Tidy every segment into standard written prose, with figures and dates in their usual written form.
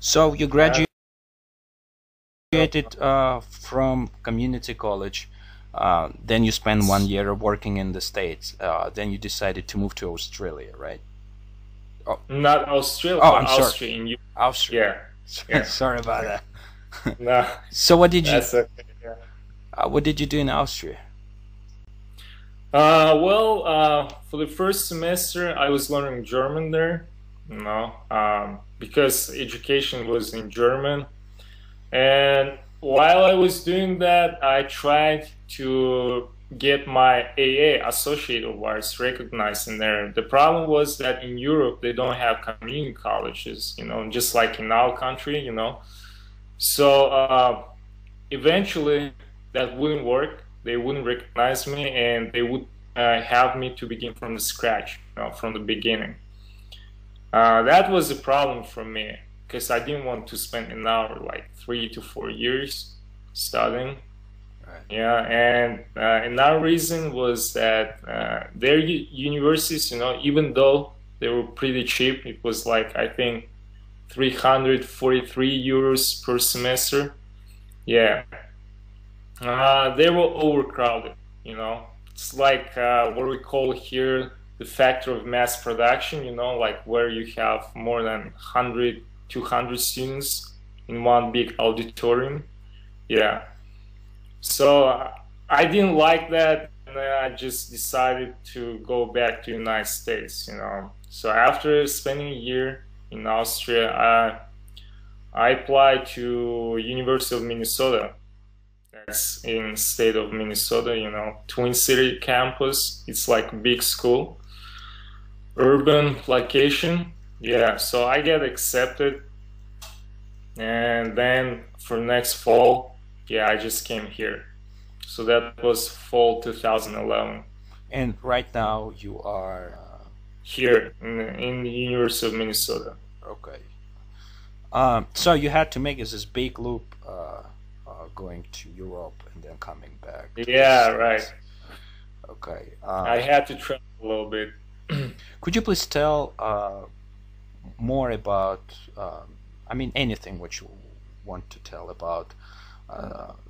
So you Uh, graduated from community college, then you spent 1 year working in the States. Then you decided to move to Australia, right? Oh, Not Australia, oh, but I'm sorry, Austria in Europe. Austria. Yeah, yeah, Sorry about yeah. that. No, So that's okay. Yeah. what did you do in Austria? Well, for the first semester, I was learning German there, because education was in German. And while I was doing that, I tried to get my AA associate awards recognized in there. The problem was that in Europe, they don't have community colleges, just like in our country. So eventually, that wouldn't work. They wouldn't recognize me, and they would have me to begin from the scratch, from the beginning. That was a problem for me because I didn't want to spend another like 3 to 4 years studying. Right. Yeah, and another reason was that their universities, even though they were pretty cheap, it was like I think 343 euros per semester. Yeah, they were overcrowded. It's like what we call here the factor of mass production. Like where you have more than 100, 200 students in one big auditorium. Yeah. So I didn't like that, and I just decided to go back to the United States. So after spending a year in Austria, I applied to University of Minnesota. That's in state of Minnesota, Twin City campus. It's like a big school, urban location. Yeah, so I get accepted, and then for next fall, yeah, I just came here. So that was fall 2011 And right now you are here in the University of Minnesota. okay. So you had to make this big loop, going to Europe and then coming back to the Yeah, States. right. Okay. I had to travel a little bit. Could you please tell more about, I mean, anything what you want to tell about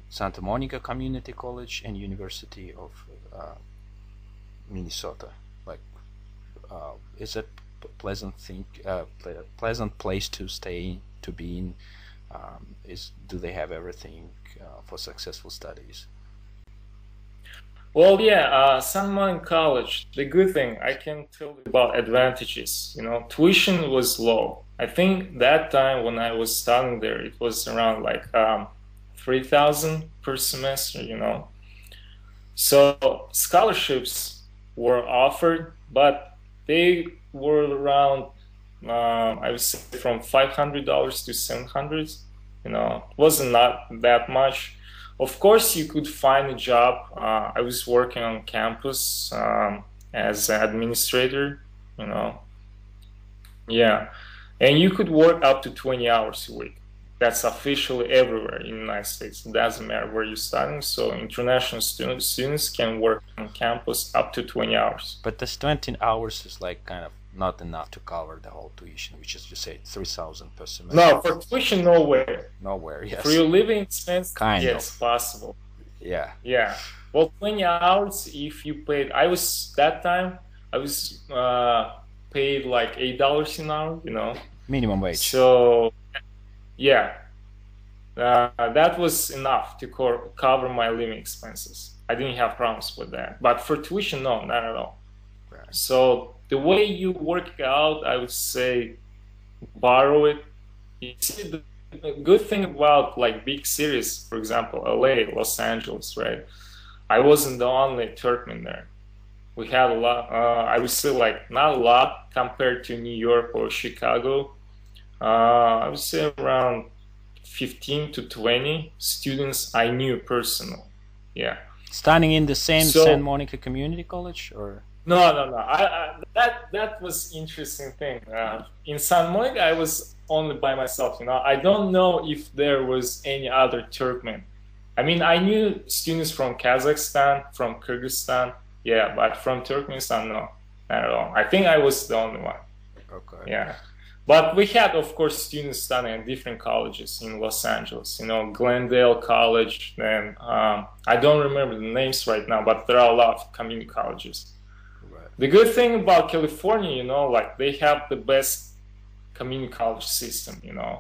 Santa Monica Community College and University of Minnesota? Like, is it pleasant place to stay, to be in? Do they have everything for successful studies? Well, yeah, San Monica College, the good thing, I can tell you about advantages. Tuition was low. I think that time when I was studying there, it was around like 3,000 per semester. So scholarships were offered, but they were around, I would say, from $500 to $700. Wasn't not that much. Of course, you could find a job. I was working on campus as an administrator, you know. Yeah. And you could work up to 20 hours a week. That's officially everywhere in the United States. It doesn't matter where you're studying. So international students can work on campus up to 20 hours. But this 20 hours is like kind of not enough to cover the whole tuition, which is, you say, 3,000 per semester. No, for tuition, nowhere. Nowhere, yes. For your living expense, Kind yes, of. possible. Yeah. Yeah. Well, 20 hours if you paid. That time, I was paid like $8 an hour, Minimum wage. So, yeah, that was enough to cover my living expenses. I didn't have problems with that. But for tuition, no, not at all. Right. So the way you work it out, I would say borrow it. You see, the good thing about like big cities, for example, LA, Los Angeles, right? I wasn't the only Turkmen there. We had a lot, I would say like not a lot compared to New York or Chicago. I would say around 15 to 20 students I knew personally. Yeah. Studying in the same So- Santa Monica Community College, or? No. That was interesting thing. In San Monica, I was only by myself. I don't know if there was any other Turkmen. I mean, I knew students from Kazakhstan, from Kyrgyzstan, yeah, but from Turkmenistan, no, not at all. I think I was the only one. Okay. Yeah, But we had, of course, students studying at different colleges in Los Angeles. You know, Glendale College. And I don't remember the names right now, but there are a lot of community colleges. Right. The good thing about California, you know, like they have the best community college system. You know,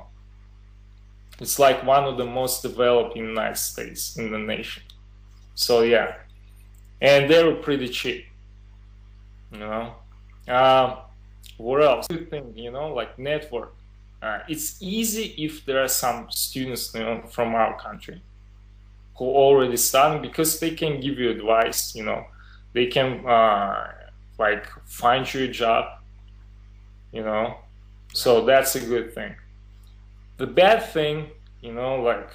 it's like one of the most developed in the United States, in the nation. So yeah, and they were pretty cheap. You know. What else? Good thing, you know, like network. It's easy if there are some students, you know, from our country who already studying, because they can give you advice. You know, they can like find you a job. You know, so that's a good thing. The bad thing, you know, like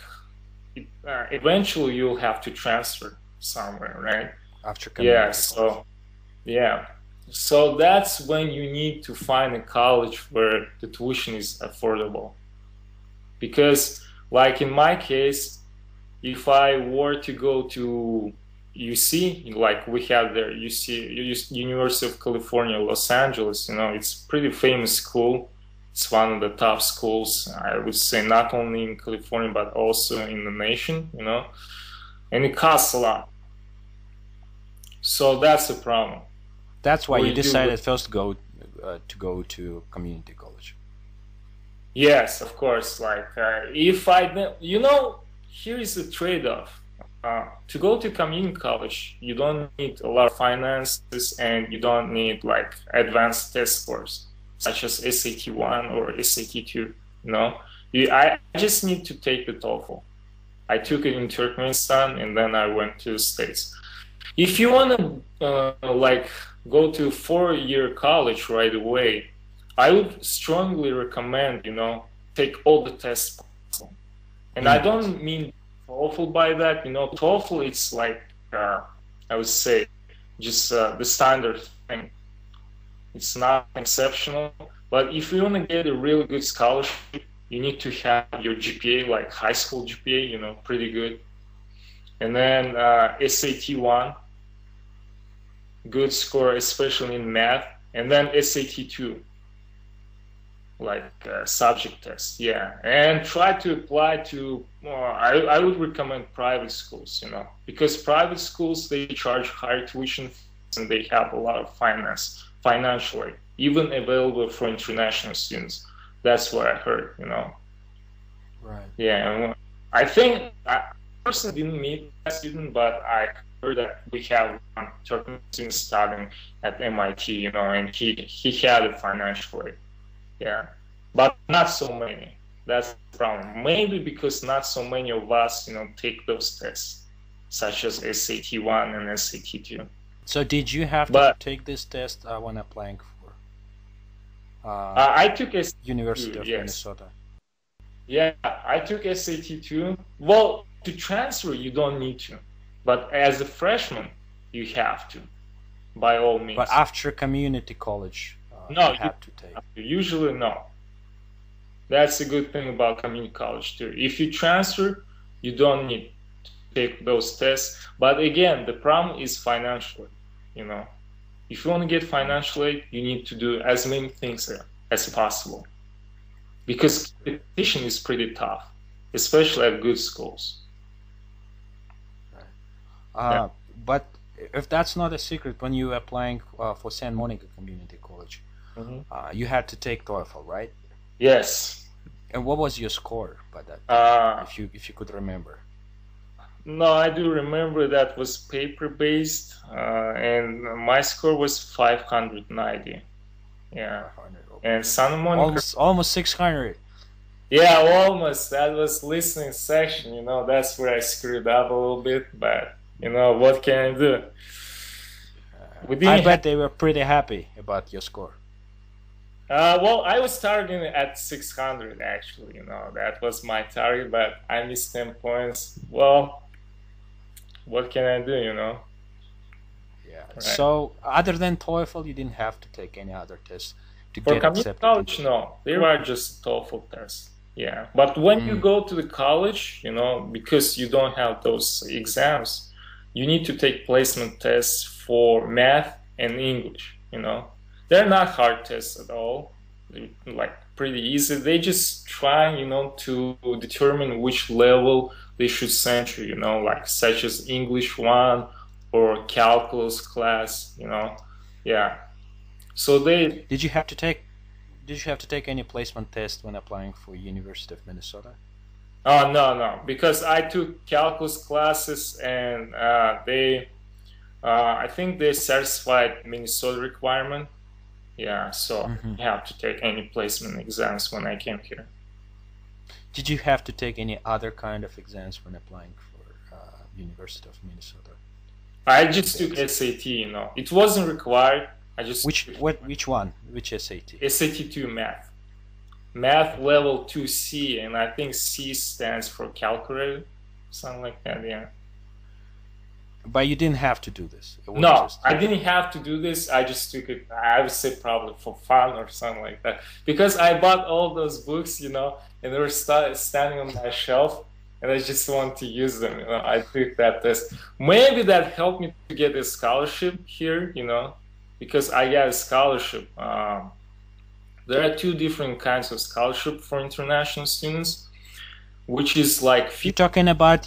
eventually you'll have to transfer somewhere, right? After Yeah. So yeah. So that's when you need to find a college where the tuition is affordable. Because, like in my case, if I were to go to UC, like we have there, UC, University of California, Los Angeles, you know, it's a pretty famous school. It's one of the top schools, I would say, not only in California, but also in the nation, you know, and it costs a lot. So that's the problem. That's why you decided first to go to community college. Yes, of course. Like if I, you know, here is the trade-off. To go to community college, you don't need a lot of finances, and you don't need like advanced test scores such as SAT 1 or SAT 2. You know, I just need to take the TOEFL. I took it in Turkmenistan, and then I went to the States. If you want to like go to 4-year college right away, I would strongly recommend, you know, take all the tests possible. And I don't mean TOEFL by that. You know, TOEFL, it's like I would say just the standard thing. It's not exceptional. But if you want to get a really good scholarship, you need to have your GPA, like high school GPA, you know, pretty good. And then SAT 1. Good score, especially in math, and then SAT 2, like subject test, yeah. And try to apply to, I would recommend private schools, you know, because private schools, they charge higher tuition fees, and they have a lot of financially, even available for international students. That's what I heard, you know. Right. Yeah, and I think, I personally didn't meet that student, but I that we have one Turkish student studying at MIT, you know, and he had it financially, yeah, but not so many. That's the problem. Maybe because not so many of us, you know, take those tests, such as SAT 1 and SAT 2. So did you have to take this test when applying for I took SAT 2, University of yes. Minnesota? Yeah, I took SAT 2. Well, to transfer, you don't need to. But as a freshman, you have to, by all means. But after community college, no, you have to take. Usually, no. That's a good thing about community college too. If you transfer, you don't need to take those tests. But again, the problem is financially. You know, if you want to get financial aid, you need to do as many things as possible, because competition is pretty tough, especially at good schools. Yeah. But if that's not a secret, when you were applying for Santa Monica Community College, you had to take TOEFL, right? Yes. And what was your score by that? If you could remember. No, I do remember that was paper-based, and my score was 590. Yeah. 500, okay. And Santa Monica almost 600. Yeah, almost. That was listening section. You know, that's where I screwed up a little bit, but. You know, what can I do? I bet they were pretty happy about your score. Well, I was targeting at 600, actually. You know, that was my target, but I missed 10 points. Well, what can I do, you know? Yeah. Right. So, other than TOEFL, you didn't have to take any other tests to get accepted? For community college, no. They were just TOEFL tests. Yeah. But when you go to the college, you know, because you don't have those exams, you need to take placement tests for math and English, you know. They're not hard tests at all. like pretty easy. They just try, to determine which level they should send you, like such as English 1 or calculus class, Yeah. So they Did you have to take any placement test when applying for University of Minnesota? Oh, no, because I took calculus classes and I think they satisfied Minnesota requirement. Yeah, so I have to take any placement exams when I came here. Did you have to take any other kind of exams when applying for University of Minnesota? I just took SAT, It wasn't required. I just Which one? Which SAT? SAT 2 math. Math level 2C, and I think C stands for calculator, something like that, yeah. But you didn't have to do this. No, I didn't have to do this. I just took it, I would say probably for fun or something like that. Because I bought all those books, and they were standing on my shelf, and I just want to use them, I took that test. Maybe that helped me to get a scholarship here, because I got a scholarship. There are two different kinds of scholarship for international students, which is like... You're talking about,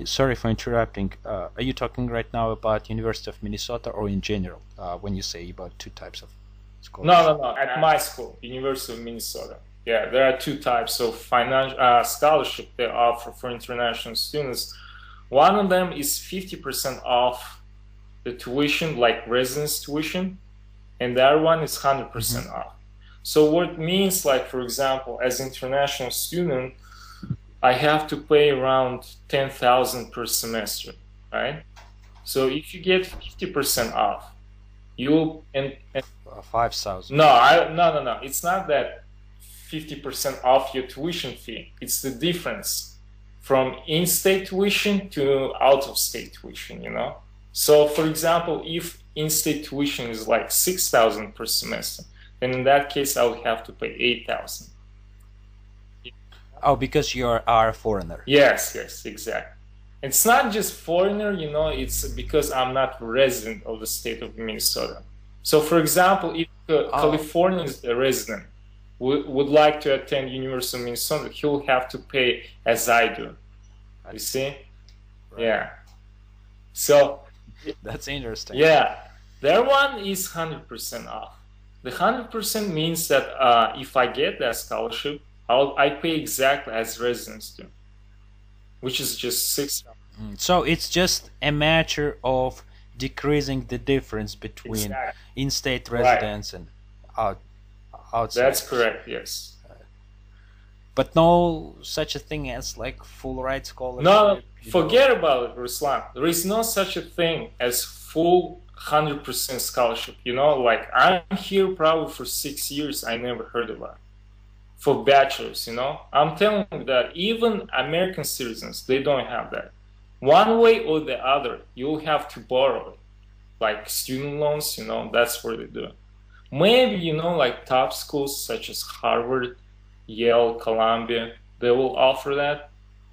sorry for interrupting, are you talking right now about University of Minnesota or in general, when you say about two types of scholarships? No, at my school, University of Minnesota. Yeah, there are two types of scholarship they offer for international students. One of them is 50% off the tuition, like residence tuition, and the other one is 100% off. So what it means, like, for example, as an international student, I have to pay around $10,000 per semester, right? So if you get 50% off, you'll... 5,000. No. It's not that 50% off your tuition fee. It's the difference from in-state tuition to out-of-state tuition, So, for example, if in-state tuition is like 6,000 per semester, then in that case, I would have to pay 8,000. Oh, because you are a foreigner. Yes, exactly. It's not just foreigner, it's because I'm not resident of the state of Minnesota. So, for example, if a Californian is a resident, would like to attend University of Minnesota, he'll have to pay as I do. You see? Right. Yeah. So... That's interesting. Yeah. Their one is 100% off. The 100% means that if I get that scholarship, I pay exactly as residents do, which is just $6,000. So it's just a matter of decreasing the difference between in-state residents and outside. That's correct, yes. But no such a thing as like full ride scholarship? No, forget about it, Ruslan. There is no such a thing as full 100% scholarship. Like I'm here probably for 6 years, I never heard about it. For bachelors, I'm telling you that even American citizens, they don't have that. One way or the other, you'll have to borrow it. Like student loans, that's what they do. Maybe, like top schools such as Harvard, Yale, Columbia, they will offer that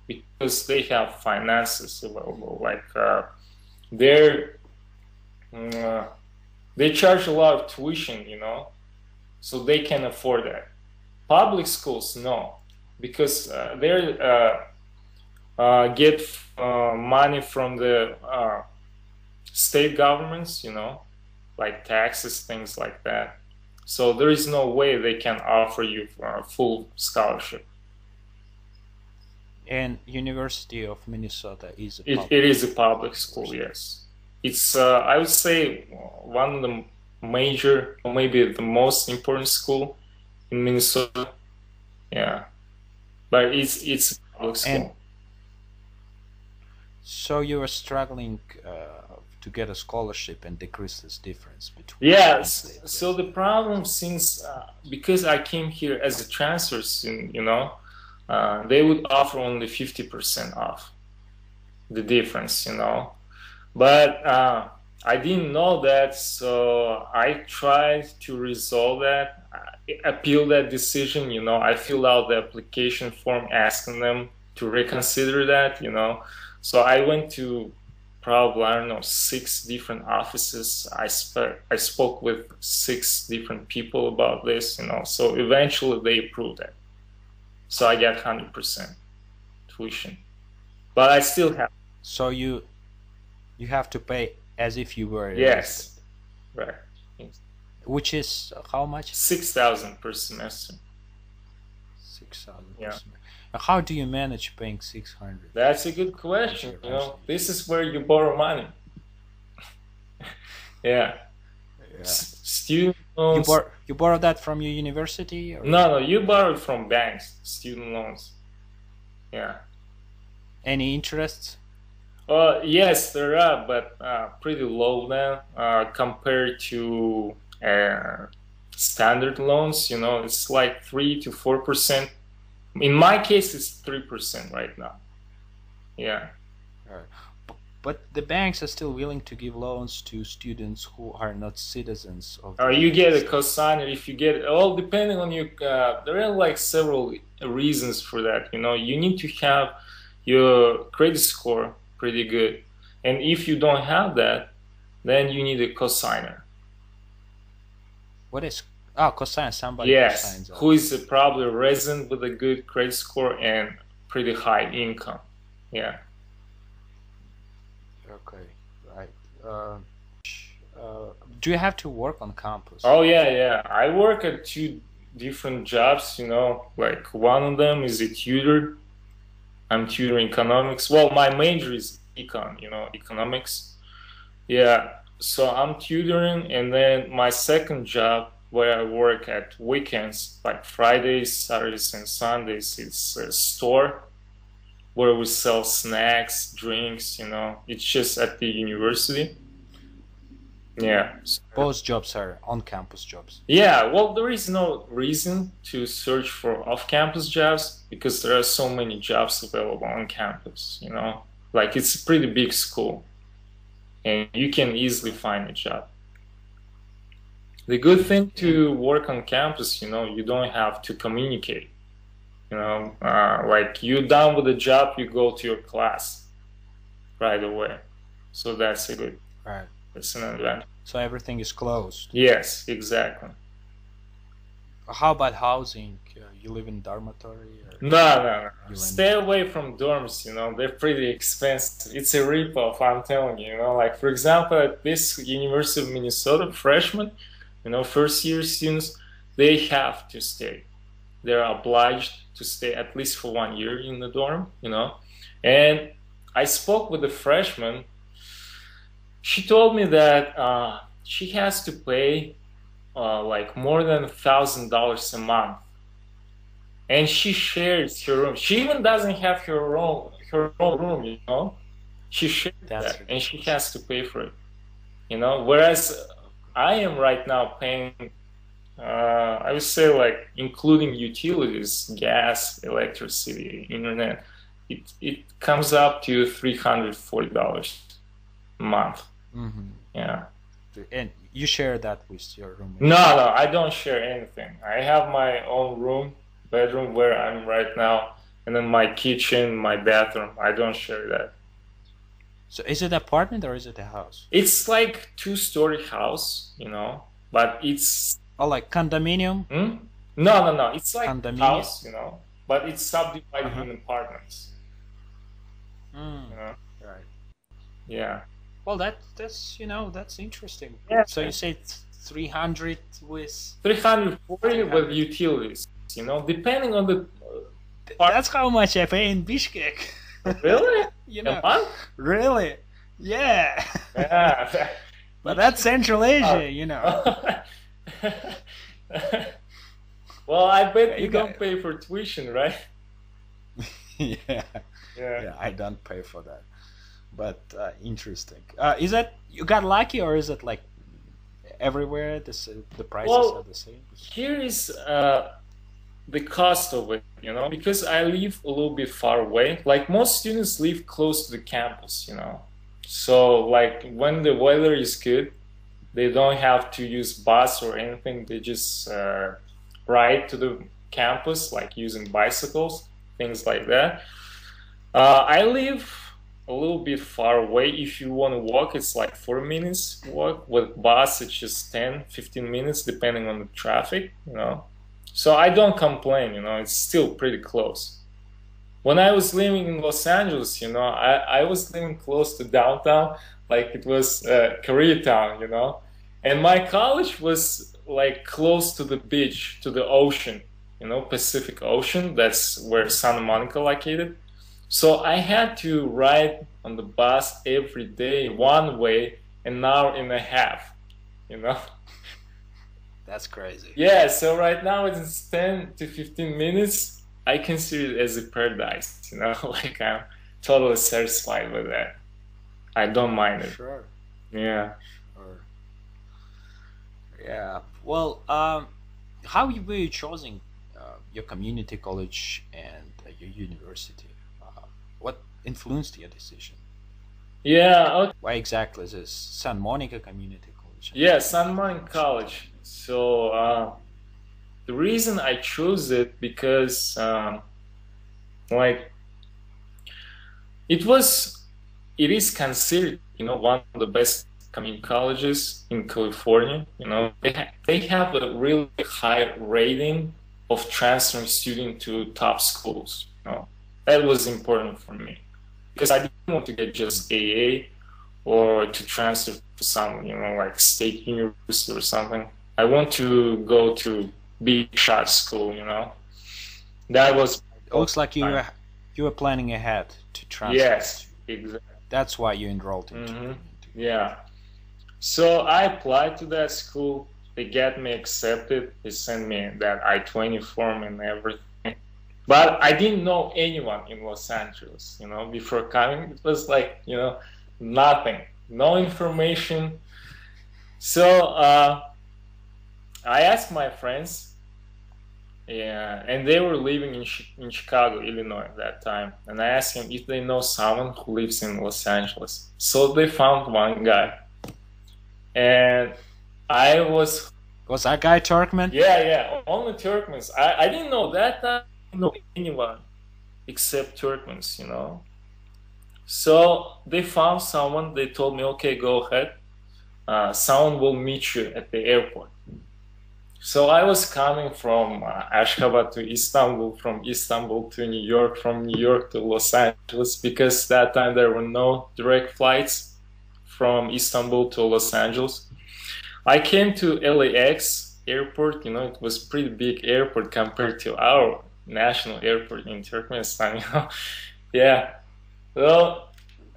because they have finances available. Like they charge a lot of tuition, so they can afford that. Public schools, no, because they get money from the state governments, like taxes, things like that. So there is no way they can offer you a full scholarship. And University of Minnesota is it is a public school, yes. It's I would say one of the major, or maybe the most important school in Minnesota. Yeah, but it's a public school. And so you are struggling to get a scholarship and decrease this difference between... Yes, so the problem, since because I came here as a transfer student, they would offer only 50% off the difference, but I didn't know that, so I tried to resolve that, appeal that decision, I filled out the application form asking them to reconsider that, so I went to probably, I don't know, 6 different offices. I spoke with 6 different people about this, you know. So eventually they approved it. So I get 100% tuition, but I still have. So you have to pay as if you were a Yes, resident, right. which is how much? 6,000 per semester. 6,000 per Yeah. semester. How do you manage paying 600? That's a good question. You know, this is where you borrow money. Yeah. Yeah. Student loans. You borrow that from your university? Or? No, you borrow it from banks. Student loans. Yeah. Any interests? Yes, there are, but pretty low now compared to standard loans. You know, it's like 3 to 4%. In my case, it's 3% right now. Yeah. But the banks are still willing to give loans to students who are not citizens of. You get a cosigner if you get it. All depending on your. There are like several reasons for that. You know, you need to have your credit score pretty good, and if you don't have that, then you need a cosigner. What is cosign? Somebody yes, cosigns who is probably a resident with a good credit score and pretty high income. Yeah. Okay, right. Do you have to work on campus? Oh yeah. I work at 2 different jobs. You know, like one of them is a tutor. I'm tutoring economics. Well, my major is econ. You know, economics. Yeah. So I'm tutoring, and then my second job, where I work at weekends, like Fridays, Saturdays, and Sundays, it's a store where we sell snacks, drinks, you know. It's just at the university. Yeah. Both jobs are on-campus jobs. Yeah, well, there is no reason to search for off-campus jobs because there are so many jobs available on campus, you know. Like, it's a pretty big school, and you can easily find a job. The good thing to work on campus, you know, you don't have to communicate. You know, like you're done with the job, you go to your class right away. So that's a good, right. That's an advantage. So everything is closed. Yes, exactly. How about housing? You live in dormitory? Or No. Stay away from dorms, you know, they're pretty expensive. It's a ripoff, I'm telling you, you know, like for example, at this University of Minnesota, freshmen, you know, first year students, they have to stay. They're obliged to stay at least for 1 year in the dorm, you know. And I spoke with a freshman. She told me that she has to pay like more than $1,000 a month, and she shares her room. She even doesn't have her own room, you know. She shares that, and she has to pay for it, you know. Whereas I am right now paying. I would say, like, including utilities, gas, electricity, internet, it comes up to $340 a month. Mm-hmm. Yeah. And you share that with your roommate? No, I don't share anything. I have my own bedroom where I'm right now, and then my kitchen, my bathroom. I don't share that. So is it an apartment or is it a house? It's like 2-story house, you know, but it's... Oh, like condominium? No. It's like condominium? House, you know, but it's subdivided in apartments. You know? Right. Yeah. Well, that's you know, that's interesting. Yeah. So you say 300 with 340 with utilities. You know, depending on the. That's how much I pay in Bishkek. Really? You know. A month? Really? Yeah. Yeah. But that's Central Asia, you know. Well, I bet you don't pay for tuition, right? Yeah, I don't pay for that. But interesting. Is that you got lucky, or is it like everywhere the prices are the same? Here is the cost of it, you know, because I live a little bit far away. Like most students live close to the campus, you know. So like when the weather is good, they don't have to use bus or anything. They just ride to the campus, like using bicycles, things like that. I live a little bit far away. If you want to walk, it's like 4 minutes walk. With bus, it's just 10-15 minutes, depending on the traffic, you know. So I don't complain, you know, it's still pretty close. When I was living in Los Angeles, you know, I was living close to downtown, like it was Koreatown, you know. And my college was like close to the beach, to the ocean, you know, Pacific Ocean. That's where Santa Monica located. So I had to ride on the bus every day, one way, an hour and a half, you know. That's crazy. Yeah, so right now it's 10 to 15 minutes. I consider it as a paradise, you know, like I'm totally satisfied with that. I don't mind it. Sure. Yeah. Sure. Yeah. Well, how were you choosing your community college and your university? What influenced your decision? Yeah, okay. Why exactly is this Santa Monica Community College? Yeah, Santa Monica College. So the reason I chose it because like it was, it is considered, you know, one of the best community colleges in California. You know, they have a really high rating of transferring students to top schools. You know, that was important for me because I didn't want to get just AA or to transfer to some, you know, like state university or something. I want to go to big shot school. You know, that was. It looks like you were planning ahead to transfer. Yes, exactly. That's why you enrolled into community. Yeah. So I applied to that school. They got me accepted. They sent me that I-20 form and everything. But I didn't know anyone in Los Angeles, you know, before coming. It was like, you know, nothing, no information. So I asked my friends, yeah, and they were living in Chicago, Illinois at that time. And I asked them if they know someone who lives in Los Angeles. So they found one guy. And I was... Was that guy Turkmen? Yeah, only Turkmens. I didn't know that time. I didn't know anyone except Turkmens, you know. So they found someone. They told me, okay, go ahead. Someone will meet you at the airport. So I was coming from Ashgabat to Istanbul, from Istanbul to New York, from New York to Los Angeles, because that time there were no direct flights from Istanbul to Los Angeles. I came to LAX airport, you know, it was pretty big airport compared to our national airport in Turkmenistan, you know. Yeah. Well,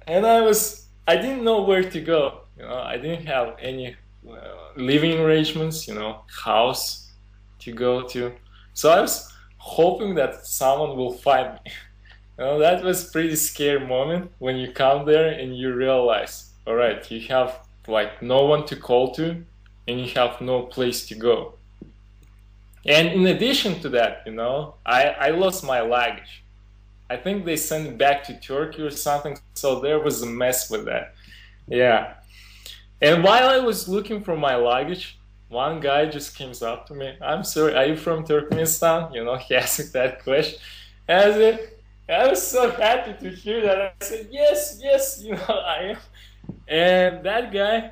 and I didn't know where to go, you know, I didn't have any living arrangements, you know, house to go to. So I was hoping that someone will find me. You know, that was pretty scary moment when you come there and you realize, all right, you have like no one to call to and you have no place to go. And in addition to that, you know, I lost my luggage. I think they sent it back to Turkey or something, so there was a mess with that. Yeah. And while I was looking for my luggage, one guy just came up to me. I'm sorry, are you from Turkmenistan? You know, he asked that question. And I was so happy to hear that. I said, yes, you know, I am. And that guy,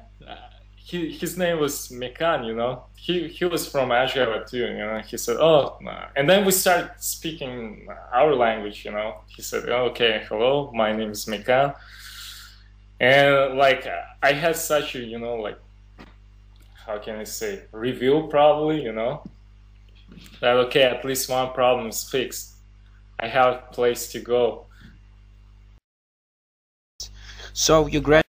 his name was Mekan, you know. He was from Ashgabat too, you know. He said, oh, and then we started speaking our language, you know. He said, oh, okay, hello, my name is Mekan. And like I had such a, you know, like, how can I say, reveal probably, you know, that okay, at least one problem is fixed. I have a place to go. So you graduated